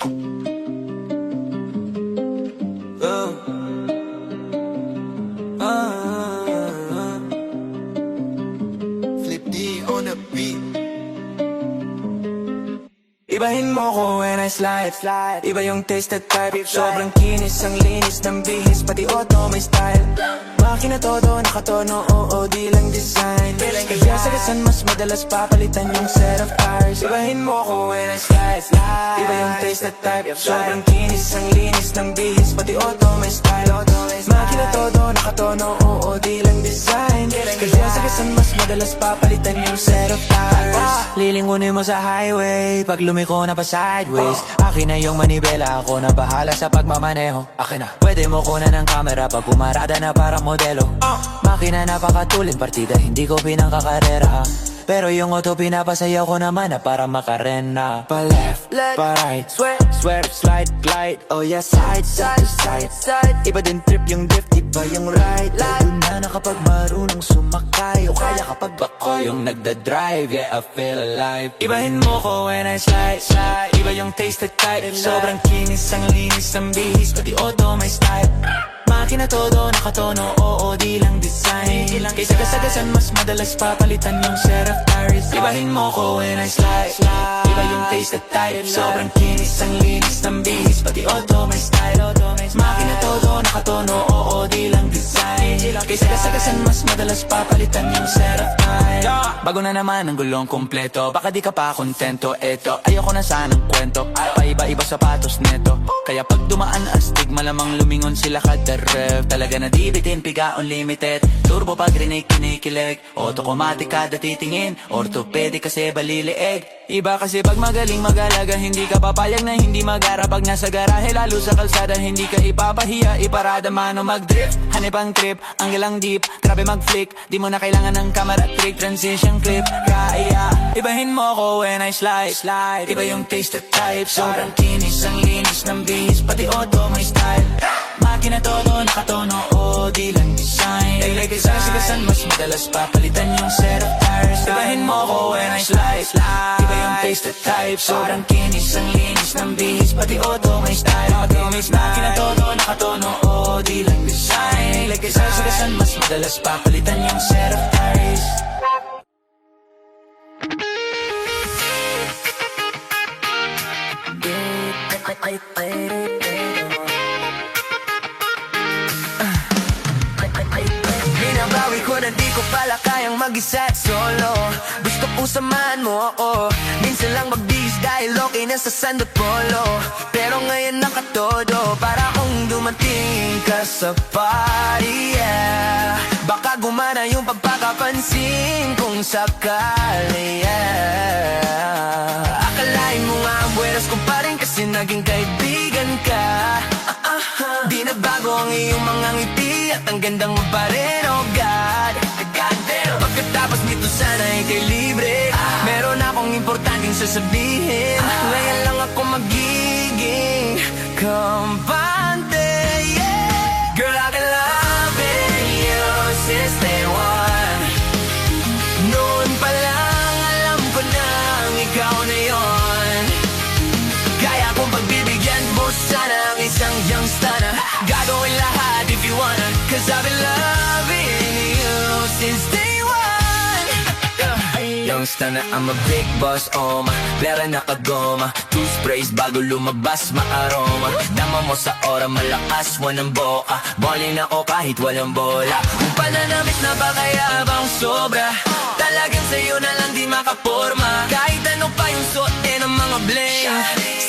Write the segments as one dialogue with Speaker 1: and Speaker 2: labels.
Speaker 1: Oh. Flip D on the beat. Ibahin mo ko when I slide. Iba yung taste at type. Sobrang kinis, ang linis ng bihis. Pati auto may style. Makina todo, nakatono, oo, di lang design. Kaya sa gasan mas madalas papalitan yung set of tires. Ibahin mo ko when I slide. Iba yung taste at type. Sobrang kinis, ang linis ng bihis. Pati auto may style. Makina todo, nakatono, oo, di lang design. Kaya sa gasan mas madalas papalitan yung set of tires. Lilingunin mo sa highway pag lumiko na pa sideways. Akin na yung manibela, ako na bahala sa pagmamaneho. Akin na, pwede mo kunan ng camera pag pumarada na para modelo. Makina napakatulin, partida hindi ko pinangkakarera. Pero yung auto pinapasayaw ko naman na para makarena. Pa left, pa right, swerve, slide, glide. Oh yeah, side, side, side. Iba din trip yung drift, iba yung ride. Lalo na kapag marunong sumakay. O kaya kapag bako yung nagda-drive. Yeah, I feel alive. Ibahin mo ko when I slide. Iba yung taste at type. Sobrang kinis, ang linis, ang bihis. Pati auto may style. Makina todo, nakatono, oo, di lang design. Kaysa kasagasan, mas madalas papalitan yung set of tires. Ibahin mo ko when I slide. Iba yung taste at type. Sobrang kinis, ang linis ng bihis. Pati auto may style. Makina todo, nakatono, oo, di lang design. Kaysa kasagasan, mas madalas papalitan yung set of tires. Bago na naman ang gulong kompleto. Baka di ka pa kontento, eto. Ayoko na sanang kwento. Paiba-iba sapatos neto. Kaya pag dumaan astig, malamang lumingon sila kada rev. Talaga na di bitin, piga unlimited. Turbo pag rinig, kinikilig. Automatic kada titingin. Orthopedic kasi baliliig. Iba kasi pag magaling mag-alaga, hindi ka papayag na hindi mag-ara. Pag nasa garahe, lalo sa kalsada, hindi ka ipapahiya. Iparada mano mag-drift, hanip ang trip, ang ilang deep, grabe mag-flick. Di mo na kailangan ng camera trick, transition clip. Kaya, ibahin mo ko when I slide. Iba yung taste at type. Sobrang kinis, ang linis ng bihis. Pati auto may style. Makina todo, nakatono, oo, di lang design. Kaysa sigasan, mas madalas papalitan yung set of tires. Ibahin mo ko when I slide. Iba yung taste at type. Sobrang kinis, ang linis ng bihis. Pati auto may style. Makina todo, nakatono, oo, di lang design. Kaysa sigasan, mas madalas papalitan yung set of tires. Binabawi ko na di ko pala kayang mag-isa at solo. Gusto ko samahan mo ako. Minsan lang magbihis dahil okay na sa sandot polo. Pero ngayon nakatodo para kung dumating ka sa party, yeah. Baka gumana yung pagpakapansin kung sakali, yeah. Akalain mo nga ang buenas ko pa rin kasi naging kaibigan ka. Di na bago ang iyong mga ngiti at ang gandang mo pa rin, oh God. Pagkatapos nito sana ika'y libre. Meron akong importanteng sasabihin. Ngayon lang ako magiging kampante, yeah. Girl, I've been loving you since day one. Noon pa lang alam ko nang ikaw na yon. Kaya kung pagbibigyan mo sana ang isang youngster na gagawin lahat if you wanna. Cause I've been loving you since day one. Youngster na I'm a big boss, oh ma. Pera na kagoma, two sprays bago lumabas maaroma. Dama mo sa ora, malakas, walang boka. Bowling ako kahit walang bola. Kung pananamit na ba kaya bang sobra? Talagang sa'yo na lang di makaporma. Kahit ano pa yung suotin ng mga bling.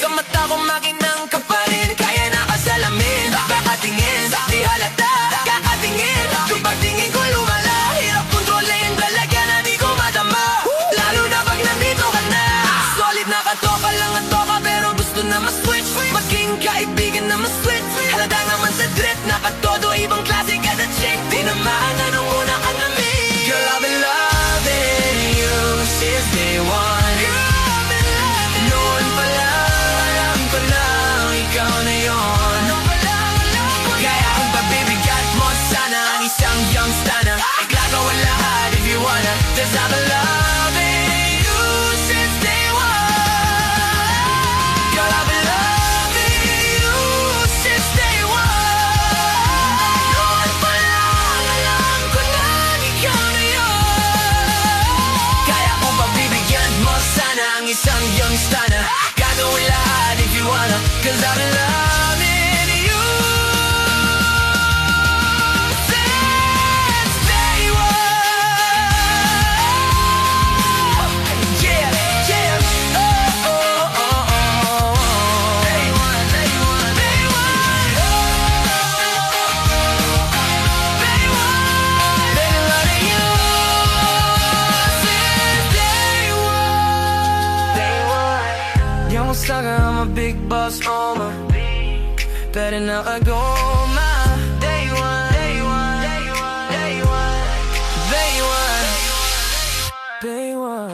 Speaker 1: Sa mata ko makinang ka pa rin. Kaya nakasalamin, kakatingin, di halata. Kakatingin, yung pagtingin ko lumala. Hirap kontrolin, talaga na di ko madama. Lalo na pag nandito ka na. Solid na katoka lang at toka, pero gusto na mas-switch. Maging kaibigan na mas-switch. Halata naman sa drip, nakatodo, ibang klase kada chick. Di naman anong una ka namin. Girl, I've been loving you since day one. Noon pa lang, alam ko lang ikaw na yon. Kaya kung pabibigyan mo sana ang isang youngster na gagawin lahat if you wanna. Cause I've been loving you since day one. Girl, I've been loving wanna, 'cause I've been loving you since day one. Yeah, yeah, oh, oh, oh, oh. Day one, day one, day one. Day one. Been loving you since day one. Day one. Yung saga, I'm a big boss, oh my. Better now I go, my. Day one, day one, day one, day one, day one, day one.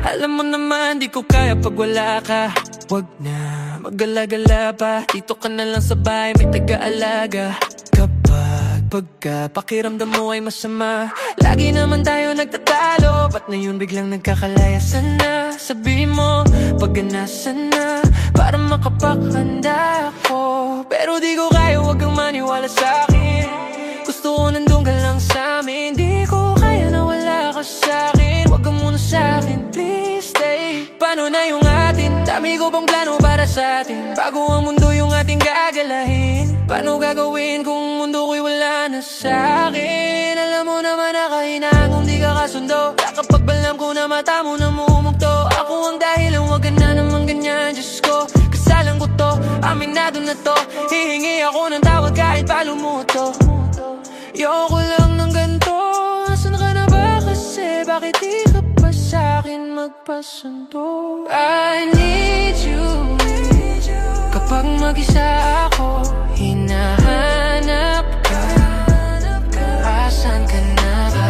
Speaker 1: Alam mo naman di ko kaya pag wala ka. Wag na mag-alala pa, dito ka na lang sa bahay, may taga-alaga. Kapag pagka-pakiramdam mo ay masama, lagi naman tayo nagtatalo, ba't na yun biglang nagkakalayasan na? Sabihin mo, pag-ganasan na, para makapakahanda ako. Pero di ko kaya, wag kang maniwala sa'kin. Gusto ko nandun ka lang sa'min, di ko kaya na wala ka sa'kin. Wag ka muna sa'kin, please stay. Paano na yung atin? Dami ko pang plano para sa'tin, bago ang mundo yung ating gagalahin. Paano gagawin kung mundo ko'y wala na sa'kin? Alam mo naman na kahinaan kung di ka kasundo. Kapag balam ko na mata mo na mumugto, ako ang dahilan, wag ka na naman ganyan. Diyos ko, kasalan ko to, aminado na to. Hihingi ako ng tawad kahit palo mo to. Yoko lang ng ganito. Asan ka na ba kasi? Bakit di ka pa sa'kin magpasundo? I need you. Kapag mag-isa ako, hinahanap ka. Asan ka na ba?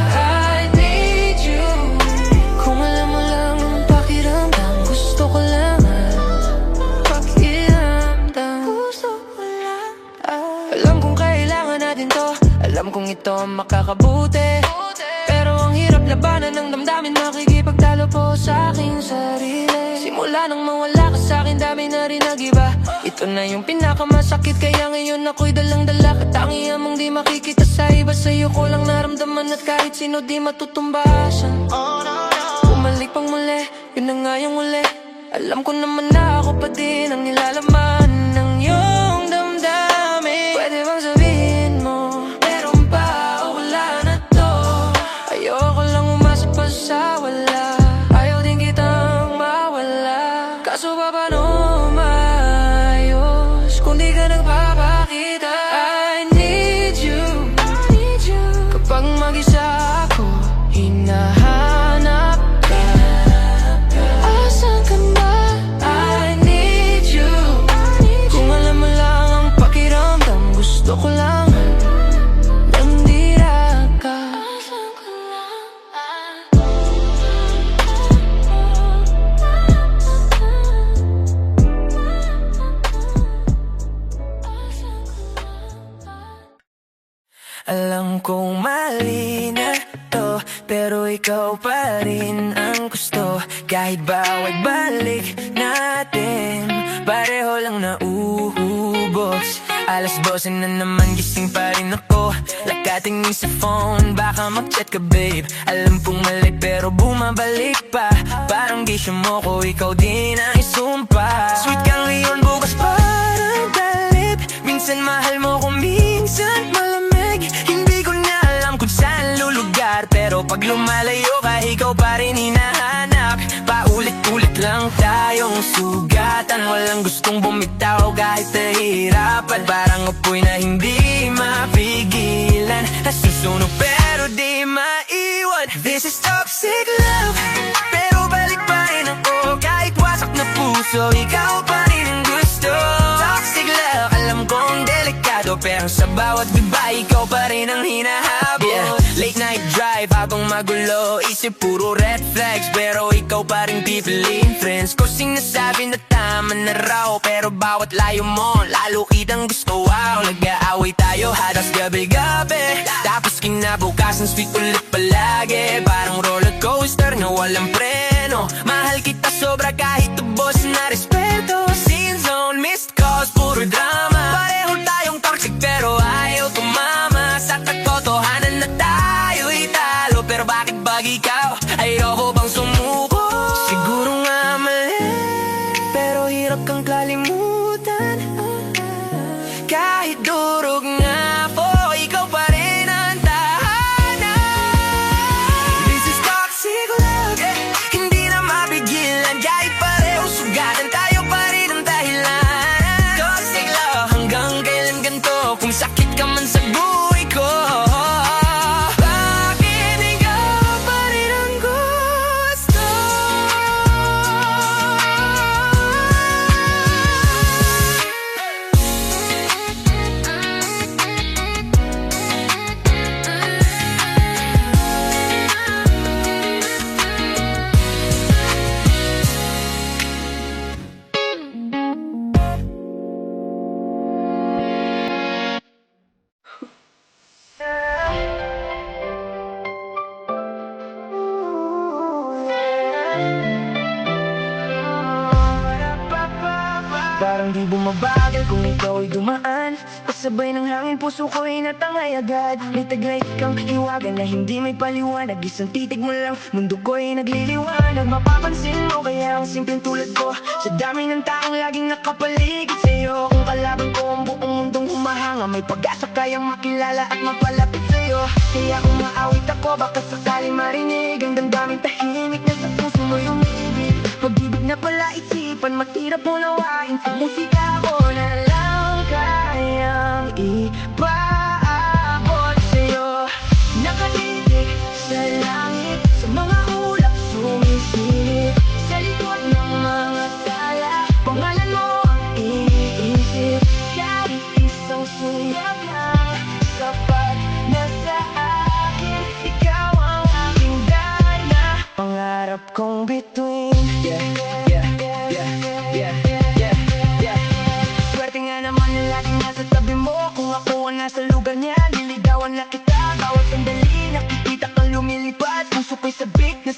Speaker 1: I need you. Kung alam mo lang ang pakiramdam, gusto ko lang pakiramdam. Gusto ko lang. Alam kong kailangan natin to, alam kong ito ang makakabuti. Pero ang hirap labanan ng damdamin, makikipagtalo po sa aking sarili. Simula nang mawala ka sa'kin, dami na rin nag-iba. Ito na yung pinakamasakit, kaya ngayon ako'y dalang-dala. Katangian mong di makikita sa iba, sa'yo ko lang naramdaman. At kahit sino di matutumbasan. Bumalik pang muli, yun na nga yung uli. Alam ko naman na ako pa din ang nilalaman ng iyong damdamin. Pwede bang sabihin mo, meron pa o wala na to? Ayoko lang umasa pa sa wala, ayaw din kitang mawala. Kaso pa paano maayos kung di ka nagpapakita? I need you. Kapag mag-isa ako, hinahanap ka. Asan ka na? I need you. Kung alam mo lang ang pakiramdam, gusto ko lang nandira ka. Asan ka na? Alam kong mali na to, pero ikaw pa rin ang gusto. Kahit bawat balik natin, pareho lang nauubos. Alas 12 na naman, gising pa rin ako. Nakatingin sa phone, baka mag-chat ka babe. Alam kong mali pero bumabalik pa. Parang gisyo mo ko, ikaw din ang isumpa. Sweet kang ngayon, bukas parang galit. Minsan mahal mo ko, minsan malamig. Hindi ko na alam kung saan lulugar, pero pag lumalayo ka, ikaw pa rin hinahanap. Paulit-ulit lang tayong sugatan, walang gustong bumitaw kahit nahihirapan. Parang apoy na hindi mapigilan, nasusunog pero di maiwan. This is toxic love, pero balik pa rin ako. Kahit wasak na puso, ikaw pa rin ang gusto. Toxic love, alam kong delikado, pero sa bawat goodbye, ikaw pa rin ang hinahabol. Yeah. Late night drive, life habang magulo. Isip puro red flags, pero ikaw pa rin pipiliin friends ko. Sinasabi na tama na raw, pero bawat layo mo lalo kitang gusto. Wow, nag-aaway tayo halos gabi-gabi, tapos kinabukasan sweet ulit palagi. Parang roller coaster na walang preno. Mahal kita sobra kahit tubos na respeto. Scene zone, missed calls, puro drama. Pareho tayong toxic pero ayaw tumama. Sa katotohanan na tayo'y talo, pero bakit pag ikaw ayoko bang sumuko? Siguro nga mali, pero hirap kang kalimutan. Kahit durog nga po, ikaw pa rin ang tahanan. This is toxic love, hindi na mapigilan. Kahit pareho sugatan, tayo pa rin ang dahilan. Toxic love, hanggang kailan ganito? Kung sakit ka man sa buhay ko, bakit ikaw pa rin ang gusto? Parang di bumabagal kung ikaw ay dumaan. Kasabay ng hangin, puso ko ay natangay agad. May taglay kang iwagan na hindi may paliwanag. Isang titig mo lang, mundo ko ay nagliliwanag. Mapapansin mo kaya ang simpleng tulad ko, sa dami ng taong laging nakapaligid sa'yo. Kung kalaban ko ang buong mundong humahanga, may pag-asa kayang makilala at mapalapit sa'yo. Kaya kung maawit ako, baka sakaling marinig ang damdaming tahimik na sa puso mo'y umibig. Pag-ibig na pala isipan, mahirap unawain. Sa musika ko na lang kayang ipaabot sa'yo. Nakatitig sa langit, sa mga ulap sumisilip. Sa likod ng mga tala, pangalan mo ang iniisip. Kahit isang sulyap lang, sapat na sa akin. Ikaw ang aking dana, pangarap kong bituin. Swerte nga naman na laging nasa tabi mo. Kung ako ang nasa lugar niya, niligawan na kita. Bawat sandali, nakikita kang lumilipad. Puso ko'y sabik na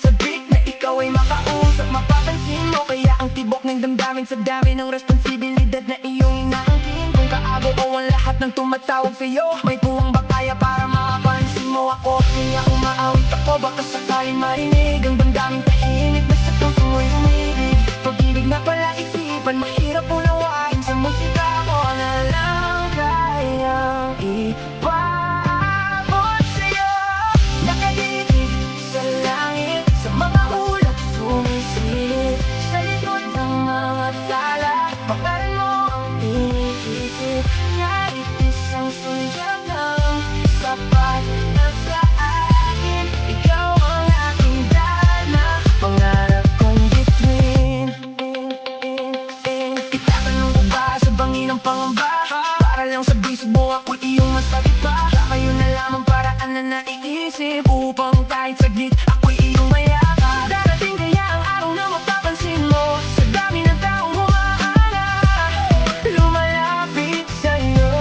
Speaker 1: ikaw ay makausap. Mapapansin mo kaya ang tibok ng damdamin sa dami ng responsibilidad na iyong inaangkin. Kung kaabo o ang lahat ng tumatawag sa'yo, may puwang ba kaya para makapansin mo ako? Kaya umaawit ako, baka sakaling marinig ang damdaming tahimik na sa puso mo'y umibig. Pag-ibig na pala isipan, mahirap unawain. Sa musika ko na lang kayang ipaabot sa'yo. Nakatitig sa langit, sa mga ulap sumisilip. Sa likod ng mga tala, pangalan mo ang iniisip. Kahit isang sulyap lang, sapat na sa akin. Ikaw ang aking dana, pangarap kong bituin. Itatanong ko ba sa bangin ng pangamba, para lang sa bisig mo ako'y iyong masakit pa. Baka yun na lamang paraan na naiisip, upang kahit saglit ako'y iyong mayakap. Darating kaya ang araw na mapapansin mo, sa dami ng taong humahanap, lumalapit sa'yo.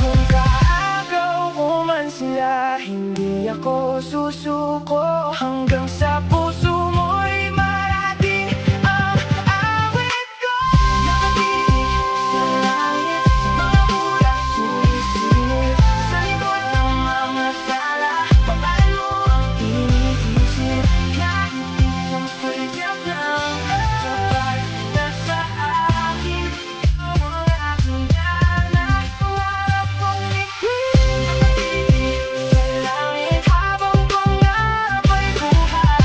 Speaker 1: Kung kaagaw ko man sila, hindi ako susuko. Hanggang sa puso mo'y marating ang awit ko. Nakatitig sa langit, sa mga ulap sumisilip. Sa likod ng mga tala, pangalan mo ang iniisip. Kahit isang sulyap lang, sapat na sa akin. Ikaw ang aking dana, pangarap kong bituin. Nakatitig sa langit, habang pangarap ay buhay.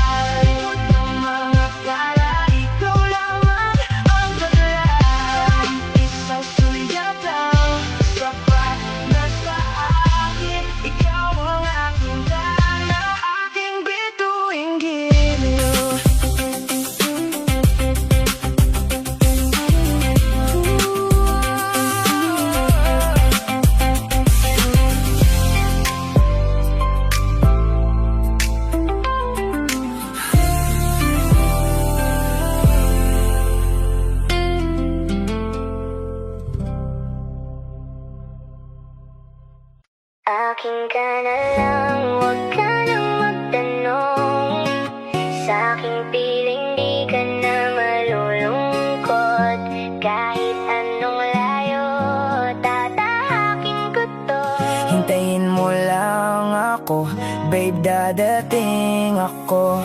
Speaker 1: ako.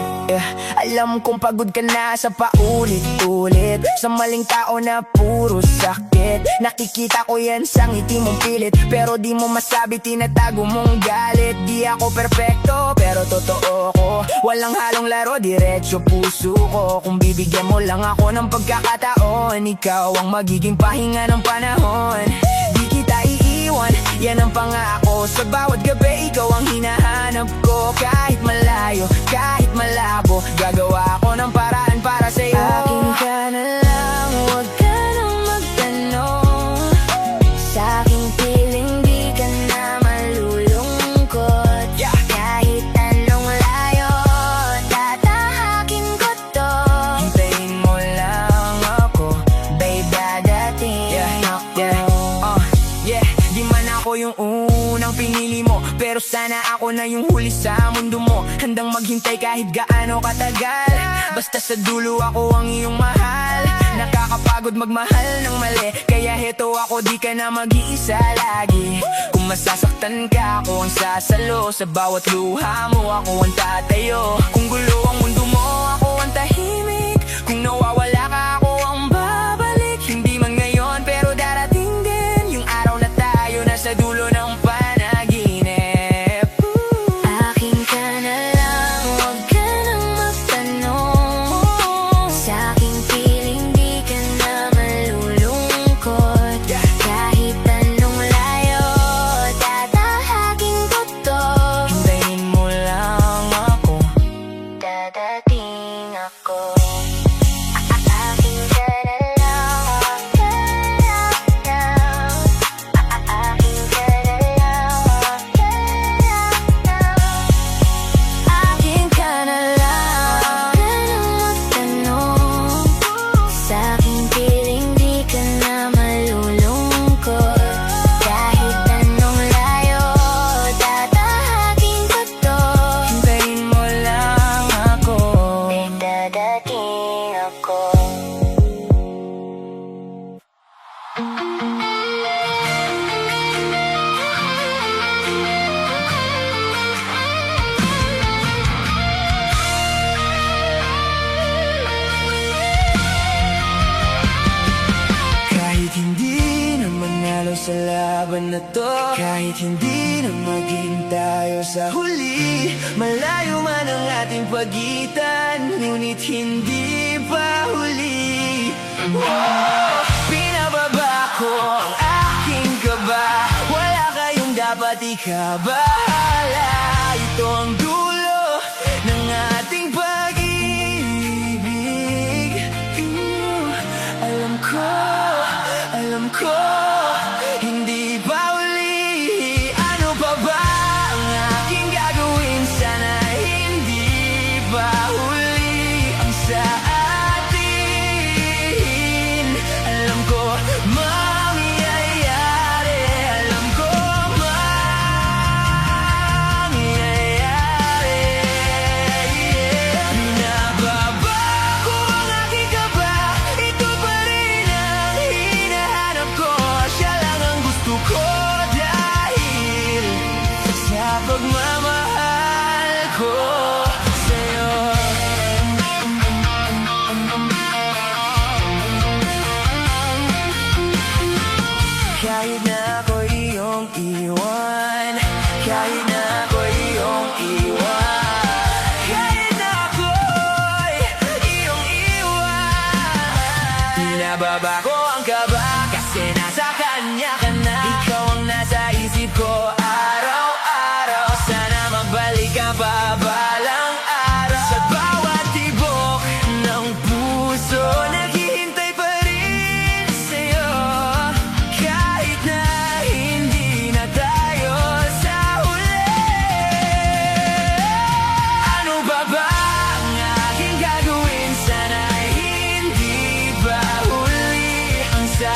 Speaker 1: Alam kong pagod ka na sa paulit-ulit, sa maling tao na puro sakit. Nakikita ko yan sa ngiti mong pilit, pero di mo masabi, tinatago mong galit. Di ako perpekto, pero totoo ko. Walang halong laro, diretso puso ko. Kung bibigyan mo lang ako ng pagkakataon, ikaw ang magiging pahinga ng panahon. Di kita iiwan, yan ang pangako. Sa bawat gabi, ikaw ang hinahanap ko. Kahit malayo, kahit malabo, gagawa ko ng paraan para sa'yo. Akin ka na lang, huwag ka nang magtanong. Sa aking piling, di ka na malulungkot. Kahit anong layo, tatahakin ko to. Hintayin mo lang ako, babe, dadating ako. Di man ako yung unang pinili mo, pero sana ako na yung huli sa mundo mo. Handang maghintay kahit gaano katagal, basta sa dulo ako ang iyong mahal. Nakakapagod magmahal ng mali, kaya heto ako, di ka na mag-iisa lagi. Kung masasaktan ka, ako ang sasalo. Sa bawat luha mo, ako ang tatayo. Kung gulo ang mundo mo, ako ang tahimik. Kung nawawala ka, ako ang babalik. Hindi man ngayon, pero darating din yung araw na tayo nasa dulo ng panaginip. Akin ka na lang, huwag ka nang magtanong. Sa aking piling, di ka na malulungkot. Kahit anong layo, tatahakin ko to. Hintayin mo lang ako, dadating ako. Akin ka na lang, huwag ka lang. Akin ka na lang, huwag ka lang. Akin ka na lang, huwag ka nang magtanong. Sa aking piling, di ka na malulungkot. Kahit anong layo, tatahakin ko to. Hintayin mo lang ako, dadating ako. Kahit hindi na manalo sa laban na to, kahit hindi na maging tayo sa huli, malayo man ang ating pagitan, ngunit hindi pa huli. Pinababa ko ang aking kaba, wala kayong dapat ikabahala. Ito ang dulo ng ating pag-ibig. Alam ko, hindi pa uli. Ano pa ba ang aking gagawin? Sana hindi pa huli ang sa atin. Alam ko, mangyayari. Alam ko, mangyayari. Binababa ko ang aking kaba, ito pa rin ang hinahanap ko. Siya lang ang gusto ko dahil sa pagmamahal ko sa'yo. Kahit na ako iyong iwan, kahit na ako iyong iwan, kahit na ako'y iyong iwan. Binababa ko ang kaba kasi nasa kanya ka na. Ikaw ang nasa isip ko araw-araw. Sana magbalik ka pa balang araw. Sa bawat tibok ng puso, naghihintay pa rin sa'yo. Kahit na hindi na tayo sa huli. Ano ba ang aking gagawin? Sana hindi pa huli ang sa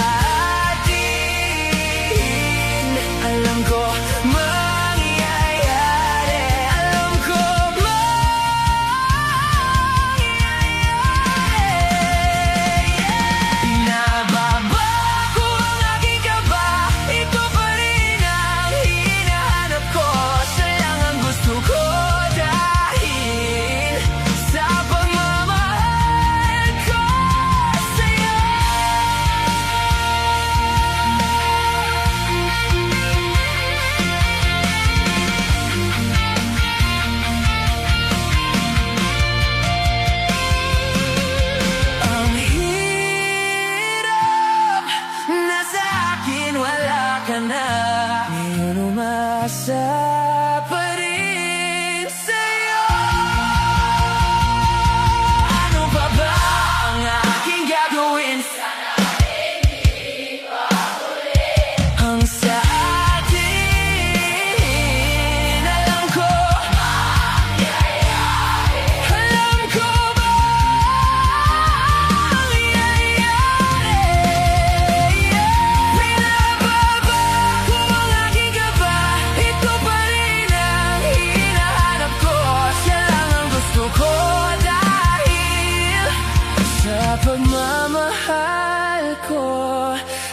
Speaker 1: pagmamahal ko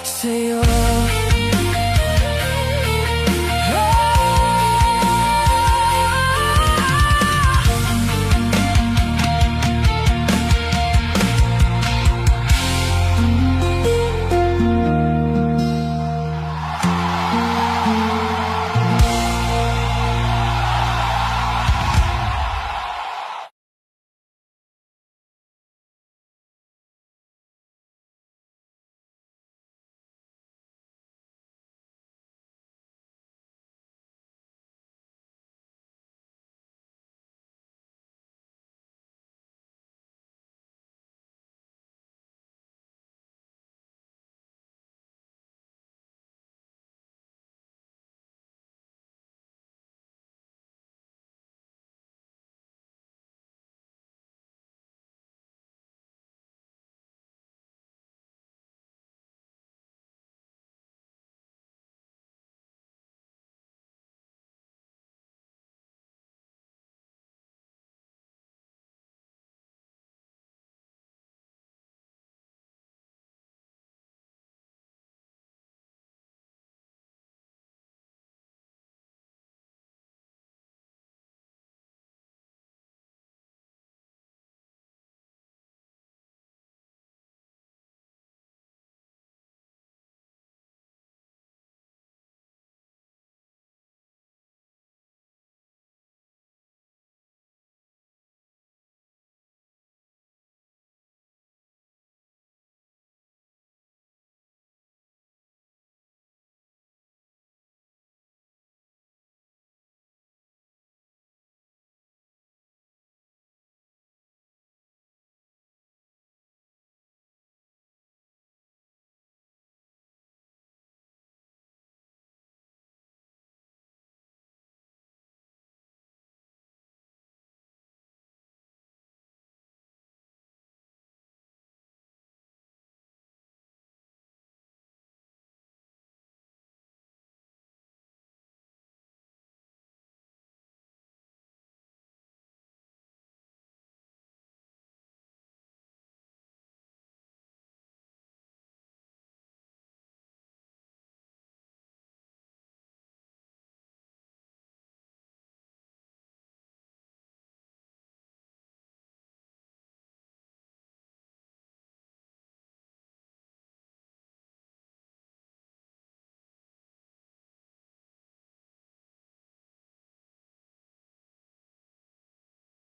Speaker 1: sa'yo.